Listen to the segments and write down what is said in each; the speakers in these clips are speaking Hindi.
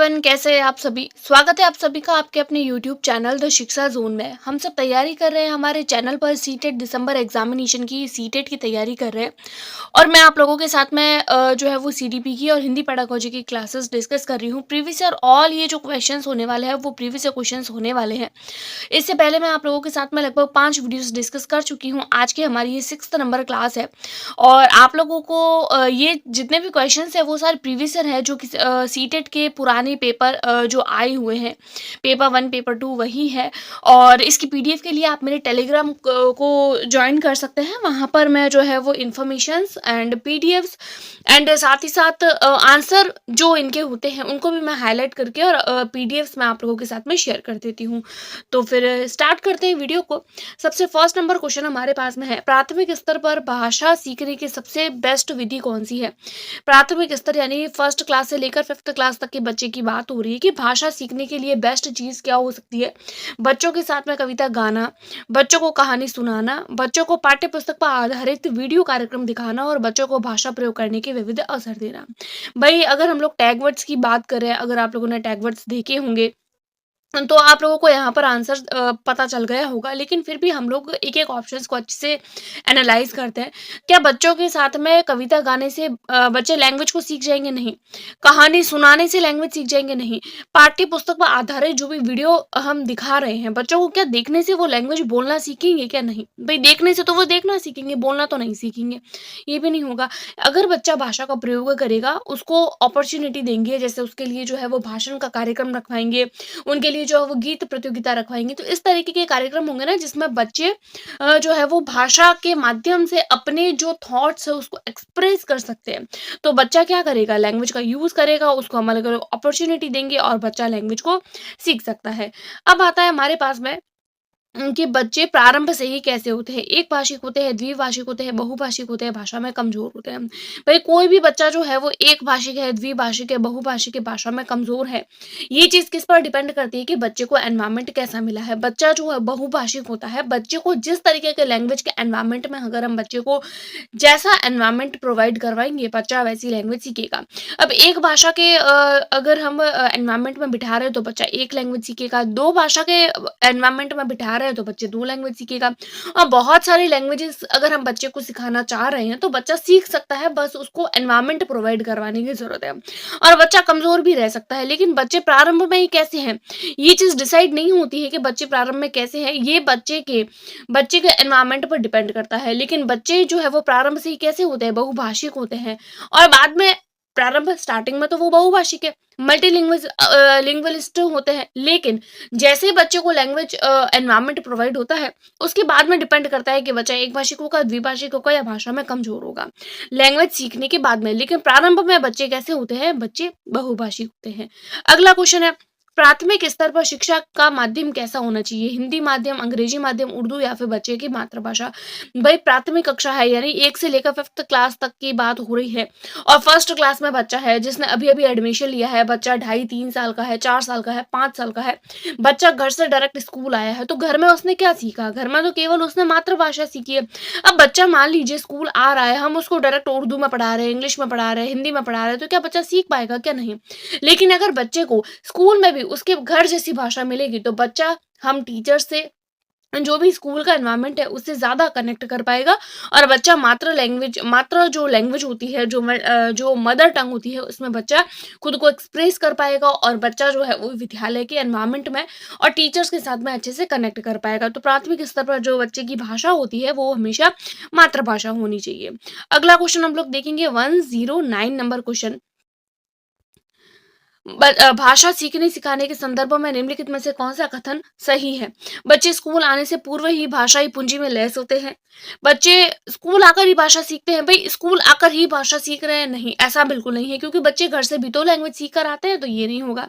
एवरीवन, कैसे हैं आप सभी। स्वागत है आप सभी का आपके अपने यूट्यूब चैनल द शिक्षा जोन में। हम सब तैयारी कर रहे हैं हमारे चैनल पर सीटेट दिसंबर एग्जामिनेशन की सीटेट की तैयारी कर रहे हैं। और मैं आप लोगों के साथ में जो है वो सीडीपी की और हिंदी पेडागोजी की क्लासेस डिस्कस कर रही हूँ। प्रीवियस ईयर ऑल ये जो क्वेश्चंस होने वाले हैं वो प्रीवियस ईयर क्वेश्चंस होने वाले हैं। इससे पहले मैं आप लोगों के साथ में लगभग 5 वीडियोस डिस्कस कर चुकी हूँ। आज की हमारी ये 6th नंबर क्लास है और आप लोगों को ये जितने भी क्वेश्चंस हैं वो सारे प्रीवियस ईयर है जो कि सीटेट के पुराने पेपर जो आए हुए हैं, पेपर 1 पेपर 2 वही है। और इसकी पीडीएफ के लिए आप मेरे टेलीग्राम को जॉइन कर सकते हैं। वहाँ पर मैं जो है वो इन्फॉर्मेशंस एंड पीडीएफ्स एंड साथ ही साथ आंसर जो इनके होते हैं उनको भी मैं हाईलाइट करके और पीडीएफ्स मैं आप लोगों के साथ में शेयर कर देती हूँ। तो फिर स्टार्ट करते हैं वीडियो को। सबसे फर्स्ट नंबर क्वेश्चन हमारे पास में है, प्राथमिक स्तर पर भाषा सीखने की सबसे बेस्ट विधि कौन सी है। प्राथमिक स्तर यानी फर्स्ट क्लास से लेकर 5th क्लास तक के बच्चे की बात हो रही है कि भाषा सीखने के लिए बेस्ट चीज़ क्या हो सकती है। बच्चों के साथ में कविता गाना, बच्चों को कहानी सुनाना, बच्चों को पाठ्य पुस्तक पर आधारित वीडियो कार्यक्रम दिखाना और बच्चों को भाषा प्रयोग करने के विविध अवसर देना। भाई अगर हम लोग टैग वर्ड्स की बात करें, अगर आप लोगों ने टैग वर्ड्स देखे होंगे तो आप लोगों को यहाँ पर आंसर पता चल गया होगा, लेकिन फिर भी हम लोग एक-एक ऑप्शंस को अच्छे से एनालाइज़ करते हैं। क्या बच्चों के साथ में कविता गाने से बच्चे लैंग्वेज को सीख जाएँगे? नहीं। कहानी सुनाने से लैंग्वेज सीख जाएँगे? नहीं। पाठ्य पुस्तक पर आधारित जो भी वीडियो हम दिखा रहे हैं, बच्चों को क्या देखने से वो लैंग्वेज बोलना सीखेंगे क्या? नहीं। भई देखने से तो वो देखना सीखेंगे, बोलना तो नहीं सीखेंगे। ये भी नहीं होगा। अगर बच्चा भाषा का प्रयोग करेगा, उसको अपॉर्च्युनिटी देंगे, जैसे उसके लिए जो है वो भाषण का कार्यक्रम रखवाएँगे, उनके लिए जो है वो गीत प्रतियोगिता रखवाएँगे। तो इस तरीके के कार्यक्रम होंगे ना जिसमें बच्चे जो है वो भाषा के माध्यम से अपने जो थॉट्स है उसको एक्सप्रेस कर सकते हैं। तो बच्चा क्या करेगा? लैंग्वेज का यूज़ करेगा, उसको हम अलग-अलग अपॉर्च्युनिटी देंगे और बच्चा लैंग्वेज को सीख सकता है। अब आता है हमारे पास में उनके बच्चे प्रारंभ से ही कैसे होते हैं, एक भाषिक होते हैं, द्विभाषिक होते हैं, बहुभाषिक होते हैं, भाषा में कमज़ोर होते हैं। भई कोई भी बच्चा जो है वो एक भाषिक है, द्विभाषिक है, बहुभाषिक है, भाषा में कमज़ोर है। ये चीज़ किस पर डिपेंड करती है कि बच्चे को एनवायरनमेंट कैसा मिला है। बच्चा जो है बहुभाषिक होता है, बच्चे को जिस तरीके के लैंग्वेज के एनवायरनमेंट में अगर हम बच्चे को जैसा एनवायरनमेंट प्रोवाइड करवाएँगे, बच्चा वैसी लैंग्वेज सीखेगा। अब एक भाषा के अगर हम एनवायरनमेंट में बिठा रहे हैं तो बच्चा एक लैंग्वेज सीखेगा, 2 भाषा के एनवायरनमेंट में बिठा रहे हैं तो बच्चे 2 लैंग्वेज सीखेगा। और बहुत सारी लैंग्वेजेस अगर हम बच्चे को सिखाना चाह रहे हैं तो बच्चा सीख सकता है, बस उसको एनवायरनमेंट प्रोवाइड करवाने की ज़रूरत है। और बच्चा कमज़ोर भी रह सकता है, लेकिन बच्चे प्रारंभ में ही कैसे हैं, ये चीज़ डिसाइड नहीं होती है कि बच्चे प्रारंभ में कैसे हैं, ये बच्चे के एनवायरनमेंट पर डिपेंड करता है। लेकिन बच्चे जो है वो प्रारंभ से ही कैसे होते हैं, बहुभाषिक होते हैं और बाद में प्रारंभ स्टार्टिंग में तो वो बहुभाषिक है, लिंग्विस्ट होते हैं। लेकिन जैसे ही बच्चे को लैंग्वेज एनवायरनमेंट प्रोवाइड होता है, उसके बाद में डिपेंड करता है कि बच्चा एक भाषिक होगा, द्विभाषिक होगा या भाषा में कमज़ोर होगा, लैंग्वेज सीखने के बाद में। लेकिन प्रारंभ में बच्चे कैसे होते हैं, बच्चे बहुभाषिक होते हैं। अगला क्वेश्चन है, प्राथमिक स्तर पर शिक्षा का माध्यम कैसा होना चाहिए? हिंदी माध्यम, अंग्रेजी माध्यम, उर्दू या फिर बच्चे की मातृभाषा? भाई प्राथमिक कक्षा है यानी 1 से लेकर 5th क्लास तक की बात हो रही है और फर्स्ट क्लास में बच्चा है जिसने अभी-अभी एडमिशन लिया है, बच्चा ढाई 3 साल का है, 4 साल का है, 5 साल का है। बच्चा घर से डायरेक्ट स्कूल आया है, तो घर में उसने क्या सीखा? घर में तो केवल उसने मातृभाषा सीखी है। अब बच्चा मान लीजिए स्कूल आ रहा है, हम उसको डायरेक्ट उर्दू में पढ़ा रहे हैं, इंग्लिश में पढ़ा रहे हैं, हिंदी में पढ़ा रहे हैं, तो क्या बच्चा सीख पाएगा? क्या नहीं। लेकिन अगर बच्चे को स्कूल में भी उसके घर जैसी भाषा मिलेगी, तो बच्चा हम टीचर से जो भी स्कूल का एनवायरनमेंट है उससे ज़्यादा कनेक्ट कर पाएगा और बच्चा मात्र जो लैंग्वेज होती है, जो मदर टंग होती है, उसमें बच्चा खुद को एक्सप्रेस कर पाएगा और बच्चा जो है वो विद्यालय के एनवायरनमेंट में और टीचर्स के साथ में अच्छे से कनेक्ट कर पाएगा। तो प्राथमिक स्तर पर जो बच्चे की भाषा होती है वो हमेशा मातृभाषा होनी चाहिए। अगला क्वेश्चन हम लोग देखेंगे 109 नंबर क्वेश्चन। भाषा सीखने सिखाने के संदर्भ में निम्नलिखित में से कौन सा कथन सही है? बच्चे स्कूल आने से पूर्व ही भाषाई पूंजी में लैस होते हैं। बच्चे स्कूल आकर ही भाषा सीखते हैं। भाई स्कूल आकर ही भाषा सीख रहे हैं? नहीं, ऐसा बिल्कुल नहीं है, क्योंकि बच्चे घर से भी तो लैंग्वेज सीख कर आते हैं, तो ये नहीं होगा।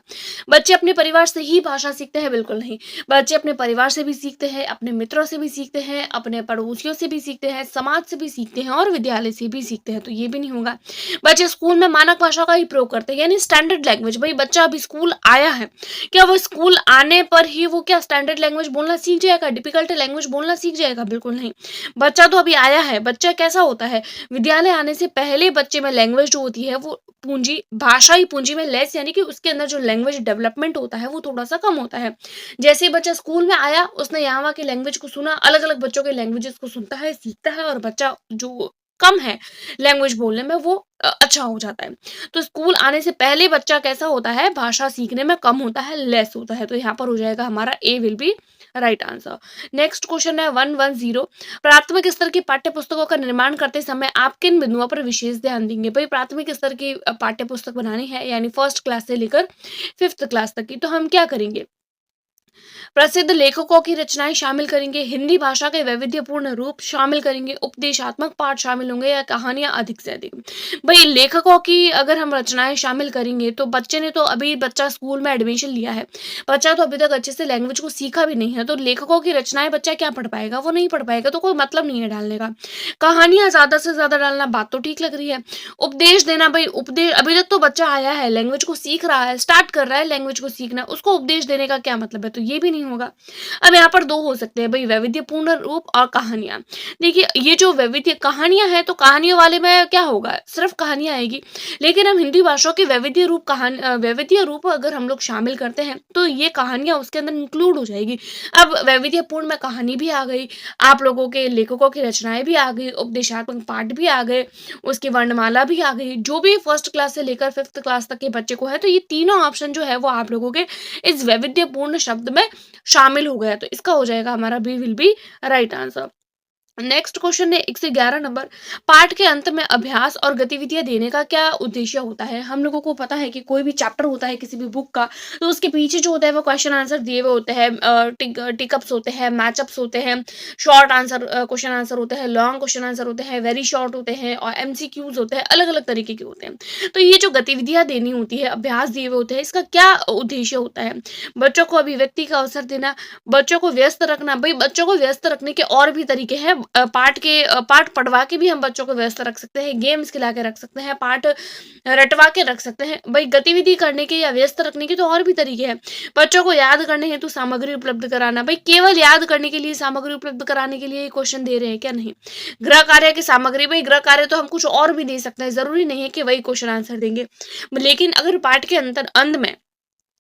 बच्चे अपने परिवार से ही भाषा सीखते हैं? बिल्कुल नहीं। बच्चे अपने परिवार से भी सीखते हैं, अपने मित्रों से भी सीखते हैं, अपने पड़ोसियों से भी सीखते हैं, समाज से भी सीखते हैं और विद्यालय से भी सीखते हैं, तो ये भी नहीं होगा। बच्चे स्कूल में मानक भाषा का ही प्रयोग करते हैं यानी स्टैंडर्ड लैंग्वेज। भाई बच्चा अभी स्कूल आया है, क्या वो स्कूल आने पर ही वो क्या स्टैंडर्ड लैंग्वेज बोलना सीख जाएगा, डिफिकल्ट लैंग्वेज बोलना सीख जाएगा? बिल्कुल नहीं। बच्चा तो अभी आया है। बच्चा कैसा होता है, विद्यालय आने से पहले बच्चे में लैंग्वेज जो होती है वो पूंजी, भाषाई पूंजी में लेस, यानी कि उसके अंदर जो लैंग्वेज डेवलपमेंट होता है वो थोड़ा सा कम होता है। जैसे ही बच्चा स्कूल में आया, उसने यहाँ वहाँ की लैंग्वेज को सुना, अलग अलग बच्चों के लैंग्वेजेस को सुनता है, सीखता है, और बच्चा जो कम है लैंग्वेज बोलने में वो अच्छा हो जाता है। तो स्कूल आने से पहले बच्चा कैसा होता है, भाषा सीखने में कम होता है, लेस होता है। तो यहाँ पर हो जाएगा हमारा A will be right answer. Next question है 110। प्राथमिक स्तर की पाठ्य पुस्तकों का निर्माण करते समय आप किन बिंदुओं पर विशेष ध्यान देंगे? भाई प्राथमिक स्तर की पाठ्य पुस्तक बनानी है, यानी फर्स्ट क्लास से लेकर फिफ्थ क्लास तक की, तो हम क्या करेंगे? प्रसिद्ध लेखकों की रचनाएं शामिल करेंगे, हिंदी भाषा के वैविध्यपूर्ण रूप शामिल करेंगे, उपदेशात्मक पाठ शामिल होंगे, या कहानियां अधिक से अधिक? भाई लेखकों की अगर हम रचनाएं शामिल करेंगे, तो बच्चे ने तो अभी, बच्चा स्कूल में एडमिशन लिया है, बच्चा तो अभी तक अच्छे से लैंग्वेज को सीखा भी नहीं है, तो लेखकों की रचनाएं बच्चा क्या पढ़ पाएगा? वो नहीं पढ़ पाएगा, तो कोई मतलब नहीं है डालने का। कहानियां ज्यादा से ज्यादा डालना, बात तो ठीक लग रही है। उपदेश देना, भाई उपदेश, अभी तक तो बच्चा आया है, लैंग्वेज को सीख रहा है, स्टार्ट कर रहा है लैंग्वेज को सीखना, उसको उपदेश देने का क्या मतलब है? तो ये भी नहीं होगा। अब यहाँ पर दो हो सकते हैं भाई, वैविध्यपूर्ण रूप और कहानियां। देखिए ये जो वैविध्य कहानियां हैं, तो कहानियों वाले में क्या होगा, सिर्फ कहानियां आएगी। लेकिन हम हिंदी भाषा के वैविध्य रूप वैविध्य रूप अगर हम लोग शामिल करते हैं, तो ये कहानियां उसके अंदर इंक्लूड हो जाएगी। अब वैविध्यपूर्ण में कहानी भी आ गई, आप लोगों के लेखकों की रचनाएं भी आ गई, उपदेशात्मक पाठ भी आ गए, उसकी वर्णमाला भी आ गई, जो भी फर्स्ट क्लास से लेकर फिफ्थ क्लास तक के बच्चे को है, तो ये तीनों ऑप्शन जो है वो आप लोगों के इस वैविध्यपूर्ण शब्द में शामिल हो गया। तो इसका हो जाएगा हमारा B will be right answer. Next question है 111 नंबर। पाठ के अंत में अभ्यास और गतिविधियां देने का क्या उद्देश्य होता है? हम लोगों को पता है कि कोई भी चैप्टर होता है किसी भी बुक का, तो उसके पीछे जो होता है वो क्वेश्चन आंसर दिए हुए होते हैं, टिकअप्स होते हैं, मैचअप्स होते हैं, शॉर्ट आंसर क्वेश्चन आंसर होते हैं, लॉन्ग क्वेश्चन आंसर होते हैं, वेरी शॉर्ट होते हैं, और एमसीक्यूज होते हैं, अलग अलग तरीके के होते हैं। तो ये जो गतिविधियां देनी होती है, अभ्यास दिए हुए होते हैं, इसका क्या उद्देश्य होता है? बच्चों को अभिव्यक्ति का अवसर देना, बच्चों को व्यस्त रखना। भाई बच्चों को व्यस्त रखने के और भी तरीके हैं, पाठ पढ़वा के भी हम बच्चों को व्यस्त रख सकते हैं, गेम्स खिला के रख सकते हैं, पाठ रटवा के रख सकते हैं। भाई गतिविधि करने के या व्यस्त रखने के तो और भी तरीके हैं। बच्चों को याद करने हेतु सामग्री उपलब्ध कराना, भाई केवल याद करने के लिए सामग्री उपलब्ध कराने के लिए क्वेश्चन दे रहे हैं क्या? नहीं। गृह कार्य की सामग्री, भाई गृह कार्य तो हम कुछ और भी दे सकते हैं, जरूरी नहीं है कि वही क्वेश्चन आंसर देंगे। लेकिन अगर पाठ के अंत में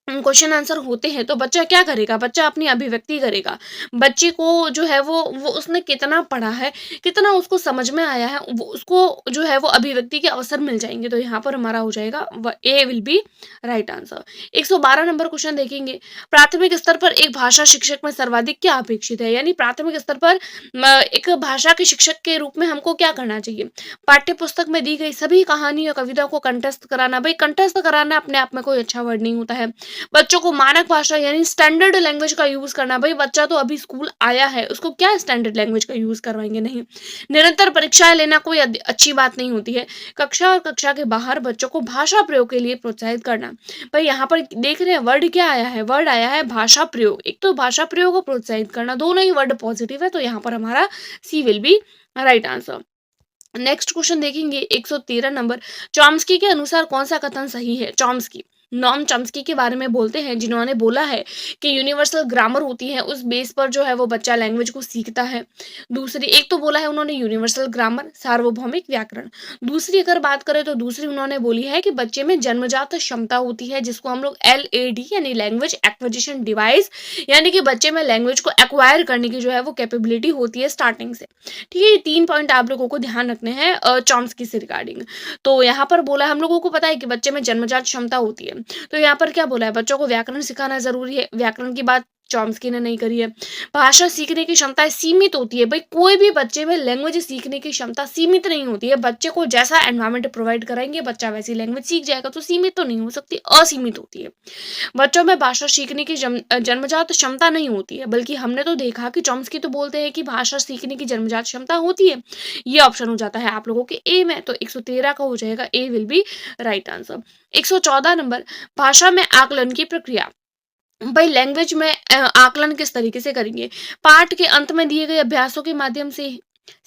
क्वेश्चन आंसर होते हैं, तो बच्चा क्या करेगा? बच्चा अपनी अभिव्यक्ति करेगा। बच्चे को जो है वो उसने कितना पढ़ा है, कितना उसको समझ में आया है, वो उसको जो है वो अभिव्यक्ति के अवसर मिल जाएंगे। तो यहाँ पर हमारा हो जाएगा A will be right answer. 112 number question देखेंगे। प्राथमिक स्तर पर एक भाषा शिक्षक में सर्वाधिक क्या अपेक्षित है? यानी प्राथमिक स्तर पर एक भाषा के शिक्षक के रूप में हमको क्या करना चाहिए? पाठ्य पुस्तक में दी गई सभी कहानी और कविता को कंठस्थ कराना। भाई कंठस्थ कराना अपने आप में कोई अच्छा वर्ड नहीं होता है। बच्चों को मानक भाषा यानी स्टैंडर्ड लैंग्वेज का यूज करना। भाई बच्चा तो अभी स्कूल आया है, उसको क्या स्टैंडर्ड लैंग्वेज का यूज करवाएंगे? नहीं। निरंतर परीक्षाएं लेना कोई अच्छी बात नहीं होती है। कक्षा और कक्षा के बाहर बच्चों को भाषा प्रयोग के लिए प्रोत्साहित करना। भाई यहाँ पर देख रहे हैं वर्ड क्या आया है? वर्ड आया है भाषा प्रयोग। एक तो भाषा प्रयोग को प्रोत्साहित करना, दोनों ही वर्ड पॉजिटिव है, तो यहाँ पर हमारा C will be right answer. Next question देखेंगे 113 नंबर। चॉम्स्की के अनुसार कौन सा कथन सही है? चॉम्स्की, नॉम चॉम्स्की के बारे में बोलते हैं, जिन्होंने बोला है कि यूनिवर्सल ग्रामर होती है, उस बेस पर जो है वो बच्चा लैंग्वेज को सीखता है। दूसरी, एक तो बोला है उन्होंने यूनिवर्सल ग्रामर, सार्वभौमिक व्याकरण। दूसरी अगर बात करें तो दूसरी उन्होंने बोली है कि बच्चे में जन्मजात क्षमता होती है, जिसको हम लोग LAD यानी लैंग्वेज एक्विजिशन डिवाइस, यानी कि बच्चे में लैंग्वेज को एक्वायर करने की जो है वो कैपेबिलिटी होती है स्टार्टिंग से। ठीक है, ये 3 पॉइंट आप लोगों को ध्यान रखने हैं चॉम्स्की से रिगार्डिंग। तो यहाँ पर बोला, हम लोगों को पता है कि बच्चे में जन्मजात क्षमता होती है, तो यहाँ पर क्या बोला है? बच्चों को व्याकरण सिखाना जरूरी है। व्याकरण की बात चॉम्स्की ने नहीं करी है। भाषा सीखने की क्षमता सीमित होती है। भाई कोई भी बच्चे में लैंग्वेज सीखने की क्षमता सीमित नहीं होती है। बच्चे को जैसा एनवायरनमेंट प्रोवाइड कराएंगे बच्चा वैसी लैंग्वेज सीख जाएगा। तो सीमित तो नहीं हो सकती, असीमित होती है। बच्चों में भाषा सीखने की जन्मजात क्षमता नहीं होती है, बल्कि हमने तो देखा कि चॉम्स्की तो बोलते हैं कि भाषा सीखने की जन्मजात क्षमता होती है। ये ऑप्शन हो जाता है आप लोगों के ए में। तो 113 का हो जाएगा A will be right answer. 114 number. भाषा में आकलन की प्रक्रिया। भाई लैंग्वेज में आकलन किस तरीके से करेंगे? पाठ के अंत में दिए गए अभ्यासों के माध्यम से,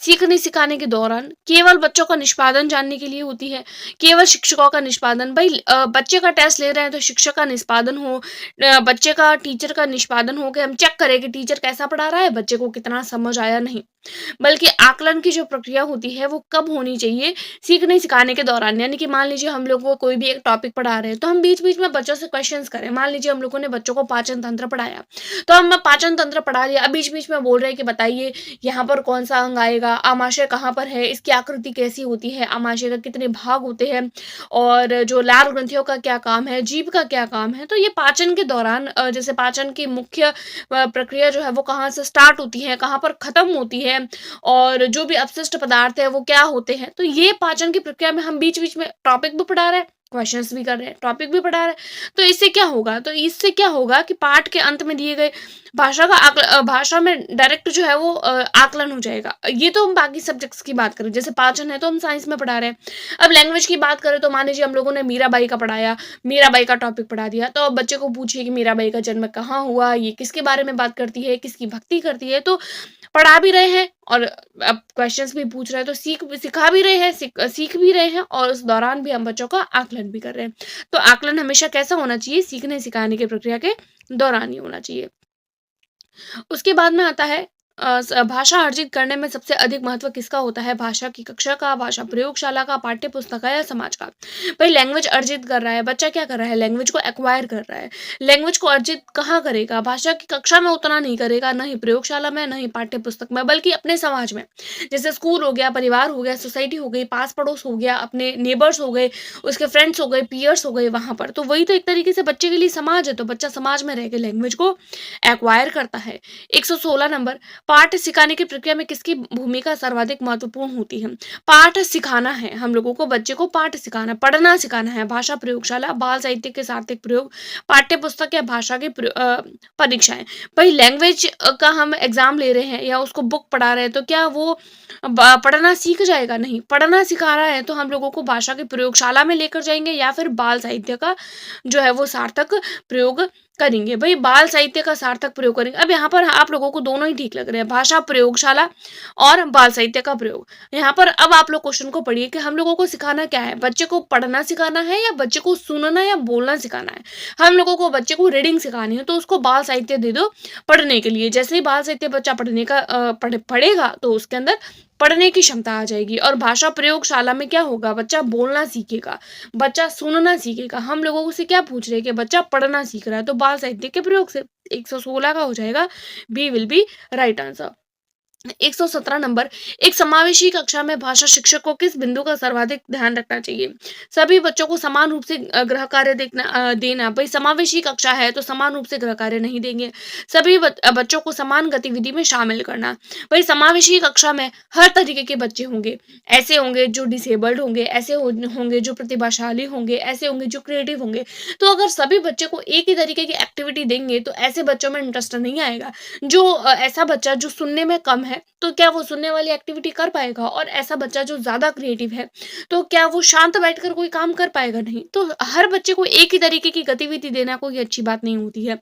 सीखने सिखाने के दौरान केवल बच्चों का निष्पादन जानने के लिए होती है, केवल शिक्षकों का निष्पादन। भाई बच्चे का टेस्ट ले रहे हैं तो शिक्षक का निष्पादन हो, बच्चे का टीचर का निष्पादन हो के हम चेक करें कि टीचर कैसा पढ़ा रहा है, बच्चे को कितना समझ आया, नहीं। बल्कि आकलन की जो प्रक्रिया होती है वो कब होनी चाहिए, सीखने सिखाने के दौरान। यानी कि मान लीजिए हम लोग को कोई भी एक टॉपिक पढ़ा रहे हैं तो हम बीच बीच में बच्चों से क्वेश्चंस करें। मान लीजिए हम लोगों ने बच्चों को पाचन तंत्र पढ़ाया, तो हम पाचन तंत्र पढ़ा लिया, अब बीच बीच में बोल रहे हैं कि बताइए यहाँ पर कौन सा अंग आएगा, आमाशय कहाँ पर है, इसकी आकृति कैसी होती है, आमाशय का कितने भाग होते हैं, और जो लार ग्रंथियों का क्या काम है, जीभ का क्या काम है। तो ये पाचन के दौरान जैसे पाचन की मुख्य प्रक्रिया जो है वो कहाँ से स्टार्ट होती है, कहाँ पर खत्म होती है, और जो भी अपशिष्ट पदार्थ है वो क्या होते हैं। तो ये पाचन की प्रक्रिया में हम बीच बीच में टॉपिक भी पढ़ा रहे हैं, क्वेश्चंस भी कर रहे हैं, टॉपिक भी पढ़ा रहे हैं। तो इससे क्या होगा कि पाठ के अंत में दिए गए भाषा में डायरेक्ट जो है वो आकलन हो जाएगा। ये तो हम बाकी सब्जेक्ट्स की बात करें, जैसे पाचन है तो हम साइंस में पढ़ा रहे हैं। अब लैंग्वेज की बात करें तो मान लीजिए हम लोगों ने मीराबाई का पढ़ाया, मीराबाई का टॉपिक पढ़ा दिया, तो अब बच्चे को पूछिए कि मीराबाई का जन्म कहाँ हुआ, ये किसके बारे में बात करती है, किसकी भक्ति करती है। तो पढ़ा भी रहे हैं और अब क्वेश्चंस भी पूछ रहे हैं, तो सिखा भी रहे हैं, सीख भी रहे हैं, और उस दौरान भी हम बच्चों का आकलन भी कर रहे हैं। तो आकलन हमेशा कैसा होना चाहिए, सीखने सिखाने की प्रक्रिया के दौरान ही होना चाहिए। उसके बाद में आता है भाषा अर्जित करने में सबसे अधिक महत्व किसका होता है, भाषा की कक्षा का, भाषा प्रयोगशाला का, पाठ्य पुस्तक का, या समाज का। भाई लैंग्वेज अर्जित कर रहा है बच्चा, क्या कर रहा है, लैंग्वेज को एक्वायर कर रहा है। लैंग्वेज को अर्जित कहाँ करेगा, भाषा की कक्षा में उतना नहीं करेगा, न ही प्रयोगशाला में, न ही पाठ्य पुस्तक में, बल्कि अपने समाज में। जैसे स्कूल हो गया, परिवार हो गया, सोसाइटी हो गई, पास पड़ोस हो गया, अपने नेबर्स हो गए, उसके फ्रेंड्स हो गए, पीयर्स हो गए, वहां पर। तो वही तो एक तरीके से बच्चे के लिए समाज है, तो बच्चा समाज में रह के लैंग्वेज को एक्वायर करता है। 116 नंबर, पाठ सिखाने की प्रक्रिया में किसकी भूमिका सर्वाधिक महत्वपूर्ण होती है। पाठ सिखाना है, हम लोगों को बच्चे को पाठ सिखाना, पढ़ना सिखाना है। भाषा प्रयोगशाला, बाल साहित्य के सार्थक प्रयोग, पाठ्य पुस्तक या भाषा की परीक्षाएं। भाई लैंग्वेज का हम एग्जाम ले रहे हैं या उसको बुक पढ़ा रहे हैं, तो क्या वो पढ़ना सीख जाएगा, नहीं। पढ़ना सिखा रहा है तो हम लोगों को भाषा की प्रयोगशाला में लेकर जाएंगे या फिर बाल साहित्य का जो है वो सार्थक प्रयोग करेंगे। भाई बाल साहित्य का सार्थक प्रयोग करेंगे। अब यहाँ पर आप लोगों को दोनों ही ठीक लग रहे हैं, भाषा प्रयोगशाला और बाल साहित्य का प्रयोग। यहाँ पर अब आप लोग क्वेश्चन को पढ़िए कि हम लोगों को सिखाना क्या है, बच्चे को पढ़ना सिखाना है या बच्चे को सुनना या बोलना सिखाना है। हम लोगों को बच्चे को रीडिंग सिखानी है, तो उसको बाल साहित्य दे दो पढ़ने के लिए। जैसे ही बाल साहित्य बच्चा पढ़ेगा तो उसके अंदर पढ़ने की क्षमता आ जाएगी। और भाषा प्रयोगशाला में क्या होगा, बच्चा बोलना सीखेगा, बच्चा सुनना सीखेगा। हम लोगों से क्या पूछ रहे हैं कि बच्चा पढ़ना सीख रहा है, तो बाल साहित्य के प्रयोग से। 116 का हो जाएगा, B will be right answer. 117 number, एक समावेशी कक्षा में भाषा शिक्षक को किस बिंदु का सर्वाधिक ध्यान रखना चाहिए। सभी बच्चों को समान रूप से गृह कार्य देना। भाई समावेशी कक्षा है तो समान रूप से गृह कार्य नहीं देंगे। सभी बच्चों को समान गतिविधि में शामिल करना। भाई समावेशी कक्षा में हर तरीके के बच्चे होंगे, ऐसे होंगे जो डिसेबल्ड होंगे, ऐसे होंगे जो प्रतिभाशाली होंगे, ऐसे होंगे जो क्रिएटिव होंगे। तो अगर सभी बच्चे को एक ही तरीके की एक्टिविटी देंगे तो ऐसे बच्चों में इंटरेस्ट नहीं आएगा। जो ऐसा बच्चा जो सुनने में कम है तो क्या वो सुनने वाली एक्टिविटी कर पाएगा, और ऐसा बच्चा जो ज्यादा क्रिएटिव है तो क्या वो शांत बैठकर कोई काम कर पाएगा, नहीं। तो हर बच्चे को एक ही तरीके की गतिविधि देना कोई अच्छी बात नहीं होती है।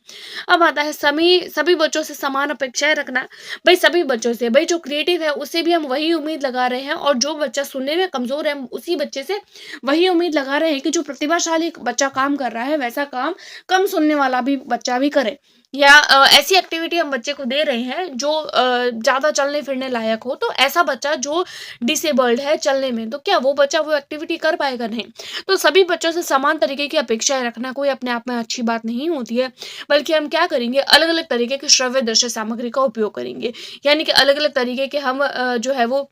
अब आता है सभी बच्चों से समान अपेक्षाएं रखना। भाई सभी बच्चों से, भाई जो क्रिएटिव है उससे भी हम वही उम्मीद लगा रहे हैं, और जो बच्चा सुनने में कमजोर है हम उसी बच्चे से वही उम्मीद लगा रहे हैं कि जो प्रतिभाशाली बच्चा काम कर रहा है वैसा काम कम सुनने वाला भी बच्चा भी करे। या ऐसी एक्टिविटी हम बच्चे को दे रहे हैं जो ज़्यादा चलने फिरने लायक हो, तो ऐसा बच्चा जो डिसेबल्ड है चलने में, तो क्या वो बच्चा वो एक्टिविटी कर पाएगा, नहीं। तो सभी बच्चों से समान तरीके की अपेक्षाएं रखना कोई अपने आप में अच्छी बात नहीं होती है, बल्कि हम क्या करेंगे, अलग अलग तरीके के श्रव्य दृश्य सामग्री का उपयोग करेंगे। यानी कि अलग अलग तरीके के हम जो है वो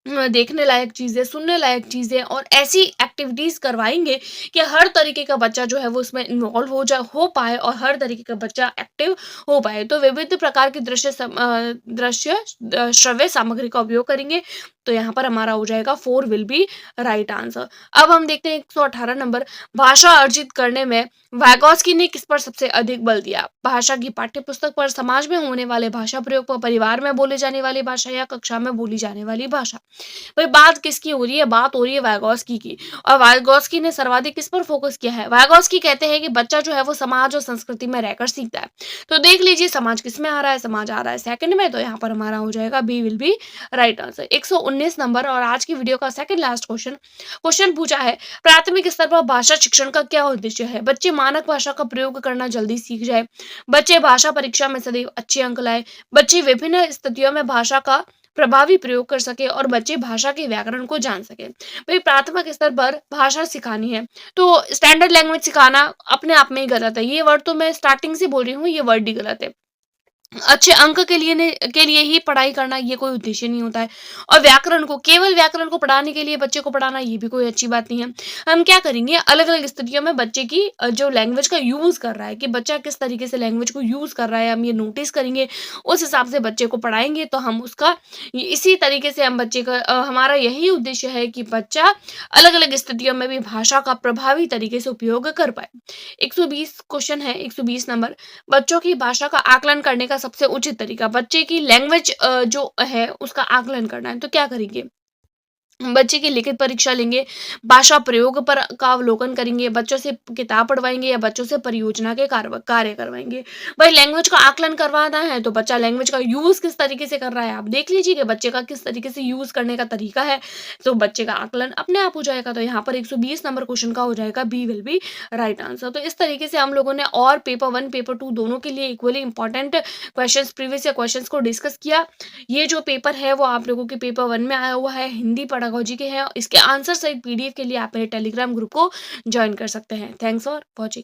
देखने लायक चीज़ें, सुनने लायक चीज़ें और ऐसी एक्टिविटीज़ करवाएँगे कि हर तरीके का बच्चा जो है वो उसमें इन्वॉल्व हो पाए और हर तरीके का बच्चा एक्टिव हो पाए। तो विविध प्रकार के दृश्य श्रव्य सामग्री का उपयोग करेंगे। तो यहाँ पर हमारा हो जाएगा 4 विल बी राइट आंसर। अब हम देखते हैं 118 नंबर, भाषा अर्जित करने में वाइगॉस्की ने किस पर सबसे अधिक बल दिया? भाषा की पाठ्यपुस्तक पर, समाज में होने वाले भाषा प्रयोग पर, परिवार में बोले जाने वाली भाषा या कक्षा में बोली जाने वाली भाषा? भाई बात किसकी हो रही है? बात हो रही है वाइगॉस्की की। और वाइगॉस्की ने सर्वाधिक किस पर फोकस किया है? वाइगॉस्की कहते हैं कि बच्चा जो है वो समाज और संस्कृति में रहकर सीखता है। तो देख लीजिए समाज किस में आ रहा है? समाज आ रहा है सेकंड में, तो यहाँ पर हमारा हो जाएगा B will be right answer. 119 number और आज की वीडियो का सेकंड लास्ट क्वेश्चन। क्वेश्चन पूछा है, प्राथमिक स्तर पर भाषा शिक्षण का क्या उद्देश्य है? बच्चे मानक भाषा का प्रयोग करना जल्दी सीख जाए, बच्चे भाषा परीक्षा में सदैव अच्छे अंक लाए, बच्चे विभिन्न स्थितियों में भाषा का प्रभावी प्रयोग कर सके और बच्चे भाषा के व्याकरण को जान सके। भाई प्राथमिक स्तर पर भाषा सिखानी है तो स्टैंडर्ड लैंग्वेज सिखाना अपने आप में ही गलत है। ये वर्ड तो मैं स्टार्टिंग से बोल रही हूँ, ये वर्ड ही गलत है। अच्छे अंक के लिए ही पढ़ाई करना ये कोई उद्देश्य नहीं होता है। और व्याकरण को, केवल व्याकरण को पढ़ाने के लिए बच्चे को पढ़ाना ये भी कोई अच्छी बात नहीं है। हम क्या करेंगे, अलग अलग स्थितियों में बच्चे की जो लैंग्वेज का यूज कर रहा है कि बच्चा किस तरीके से लैंग्वेज को यूज कर रहा है, हम ये नोटिस करेंगे, उस हिसाब से बच्चे को पढ़ाएंगे तो हम उसका इसी तरीके से हम बच्चे का हमारा यही उद्देश्य है कि बच्चा अलग अलग स्थितियों में भी भाषा का प्रभावी तरीके से उपयोग कर पाए। 120 क्वेश्चन है, 120 नंबर, बच्चों की भाषा का आकलन करने का सबसे उचित तरीका, बच्चे की लैंग्वेज जो है उसका आकलन करना है तो क्या करेंगे? बच्चे की लिखित परीक्षा लेंगे, भाषा प्रयोग पर का अवलोकन करेंगे, बच्चों से किताब पढ़वाएंगे या बच्चों से परियोजना के कार्य करवाएंगे। भाई लैंग्वेज का आकलन करवाना है तो बच्चा लैंग्वेज का यूज किस तरीके से कर रहा है, आप देख लीजिए कि बच्चे का किस तरीके से यूज करने का तरीका है, तो बच्चे का आकलन अपने आप हो जाएगा। तो यहाँ पर 120 नंबर क्वेश्चन का हो जाएगा B will be right answer. तो इस तरीके से हम लोगों ने और पेपर 1 पेपर 2 दोनों के लिए equally important question, previous year question को डिस्कस किया। ये जो पेपर है वो आप लोगों के पेपर 1 में आया हुआ है, हिंदी पेडागोजी के हैं। इसके आंसर सहित पीडीएफ के लिए आप मेरे टेलीग्राम ग्रुप को ज्वाइन कर सकते हैं। Thanks for watching.